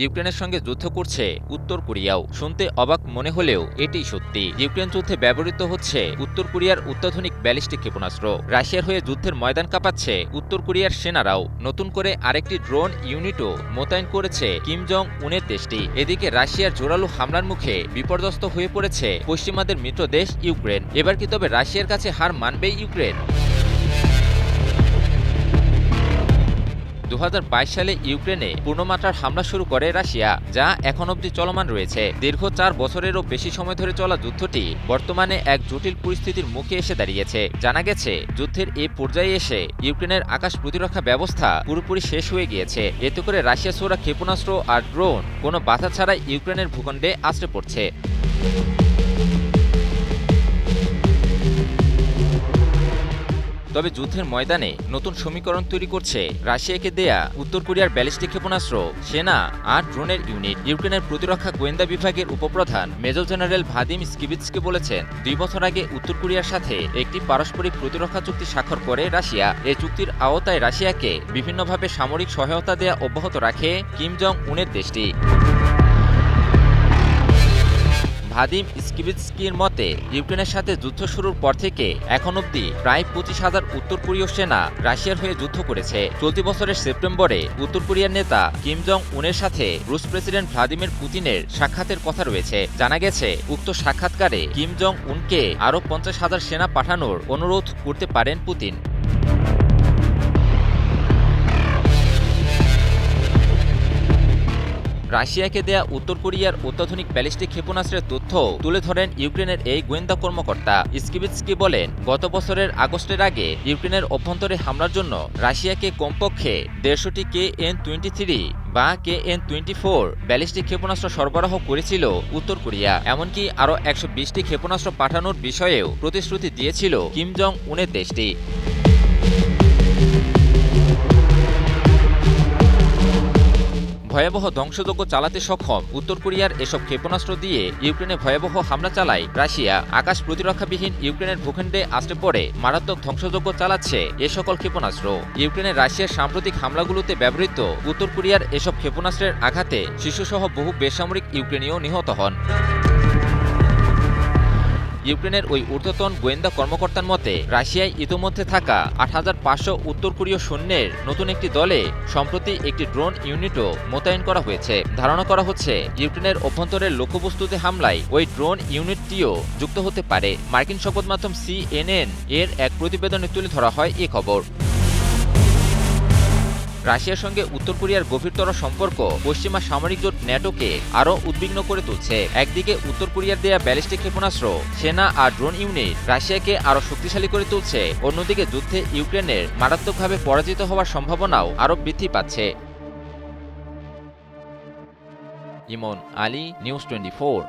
ইউক্রেনের সঙ্গে যুদ্ধ করছে উত্তর কোরিয়াও। শুনতে অবাক মনে হলেও এটিই সত্যি। ইউক্রেন যুদ্ধে ব্যবহৃত হচ্ছে উত্তর কোরিয়ার অত্যাধুনিক ব্যালিস্টিক ক্ষেপণাস্ত্র। রাশিয়ার হয়ে যুদ্ধের ময়দান কাঁপাচ্ছে উত্তর কোরিয়ার সেনারাও। নতুন করে আরেকটি ড্রোন ইউনিটও মোতায়েন করেছে কিম জং উনের দেশটি। এদিকে রাশিয়ার জোরালো হামলার মুখে বিপর্যস্ত হয়ে পড়েছে পশ্চিমাদের মিত্র দেশ ইউক্রেন। এবার কি তবে রাশিয়ার কাছে হার মানবে ইউক্রেন? 2022 সালে ইউক্রেনে পূর্ণমাত্রার হামলা শুরু করে রাশিয়া, যা এখন অবধি চলমান রয়েছে। দীর্ঘ 4 বছরেরও বেশি সময় ধরে চলা যুদ্ধটি বর্তমানে এক জটিল পরিস্থিতির মুখে এসে দাঁড়িয়েছে। জানা গেছে, যুদ্ধের এই পর্যায়ে এসে ইউক্রেনের আকাশ প্রতিরক্ষা ব্যবস্থা পুরোপুরি শেষ হয়ে গিয়েছে। এতে করে রাশিয়া ছোড়া ক্ষেপণাস্ত্র আর ড্রোন কোনো বাধা ছাড়াই ইউক্রেনের ভূখণ্ডে আছড়ে পড়ছে। তবে যুদ্ধের ময়দানে নতুন সমীকরণ তৈরি করছে রাশিয়াকে দেয়া উত্তর কোরিয়ার ব্যালিস্টিক ক্ষেপণাস্ত্র, সেনা আর ড্রোনের ইউনিট। ইউক্রেনের প্রতিরক্ষা গোয়েন্দা বিভাগের উপপ্রধান মেজর জেনারেল ভাদিম স্কিবিৎস্কি বলেছেন, 2 বছর আগে উত্তর কোরিয়ার সাথে একটি পারস্পরিক প্রতিরক্ষা চুক্তি স্বাক্ষর করে রাশিয়া। এই চুক্তির আওতায় রাশিয়াকে বিভিন্নভাবে সামরিক সহায়তা দেয়া অব্যাহত রাখে কিম জং উনের দেশটি। ভাদিম স্কিবিৎস্কির মতে, ইউক্রেনের সাথে যুদ্ধ শুরুর পর থেকে এখন অবধি প্রায় 25,000 উত্তর কোরীয় সেনা রাশিয়ার হয়ে যুদ্ধ করেছে। চলতি বছরের সেপ্টেম্বরে উত্তর কোরিয়ার নেতা কিম জং উনের সাথে রুশ প্রেসিডেন্ট ভ্লাদিমির পুতিনের সাক্ষাতের কথা রয়েছে। জানা গেছে, উক্ত সাক্ষাৎকারে কিম জং উনকে আরও 50,000 সেনা পাঠানোর অনুরোধ করতে পারেন পুতিন। রাশিয়াকে দেয়া উত্তর কোরিয়ার অত্যাধুনিক ব্যালিস্টিক ক্ষেপণাস্ত্রের তথ্য তুলে ধরেন ইউক্রেনের এই গোয়েন্দা কর্মকর্তা। স্কিবিৎস্কি বলেন, গত বছরের আগস্টের আগে ইউক্রেনের অভ্যন্তরে হামলার জন্য রাশিয়াকে কমপক্ষে 150টি KN-23 বা KN-24 ব্যালিস্টিক ক্ষেপণাস্ত্র সরবরাহ করেছিল উত্তর কোরিয়া। এমনকি আরও 120টি ক্ষেপণাস্ত্র পাঠানোর বিষয়েও প্রতিশ্রুতি দিয়েছিল কিম জং উনের দেশটি। ভয়াবহ ধ্বংসযজ্ঞ চালাতে সক্ষম উত্তর কোরিয়ার এসব ক্ষেপণাস্ত্র দিয়ে ইউক্রেনে ভয়াবহ হামলা চালায় রাশিয়া। আকাশ প্রতিরক্ষাবিহীন ইউক্রেনের ভূখণ্ডে আছড়ে পড়ে মারাত্মক ধ্বংসযজ্ঞ চালাচ্ছে এ সকল ক্ষেপণাস্ত্র। ইউক্রেনের রাশিয়ার সাম্প্রতিক হামলাগুলোতে ব্যবহৃত উত্তর কোরিয়ার এসব ক্ষেপণাস্ত্রের আঘাতে শিশুসহ বহু বেসামরিক ইউক্রেনীয় নিহত হন। ইউক্রেনের ওই ঊর্ধ্বতন গোয়েন্দা কর্মকর্তার মতে, রাশিয়ায় ইতোমধ্যে থাকা 8,500 উত্তর কোরীয় সৈন্যের নতুন একটি দলে সম্প্রতি একটি ড্রোন ইউনিটও মোতায়েন করা হয়েছে। ধারণা করা হচ্ছে, ইউক্রেনের অভ্যন্তরের লক্ষ্যবস্তুতে হামলায় ওই ড্রোন ইউনিটটিও যুক্ত হতে পারে। মার্কিন সংবাদ মাধ্যম CNN এর এক প্রতিবেদনে তুলে ধরা হয় এ খবর। রাশিয়ার সঙ্গে উত্তর কোরিয়ার গভীরতর সম্পর্ক পশ্চিমা সামরিক জোট ন্যাটোকে আরও উদ্বিগ্ন করে তুলছে। একদিকে উত্তর কোরিয়ার দেয়া ব্যালিস্টিক ক্ষেপণাস্ত্র, সেনা আর ড্রোন ইউনিট রাশিয়াকে আরও শক্তিশালী করে তুলছে। অন্যদিকে যুদ্ধে ইউক্রেনের মারাত্মকভাবে পরাজিত হওয়ার সম্ভাবনাও আরও বৃদ্ধি পাচ্ছে। ইমন আলী, নিউজ 24।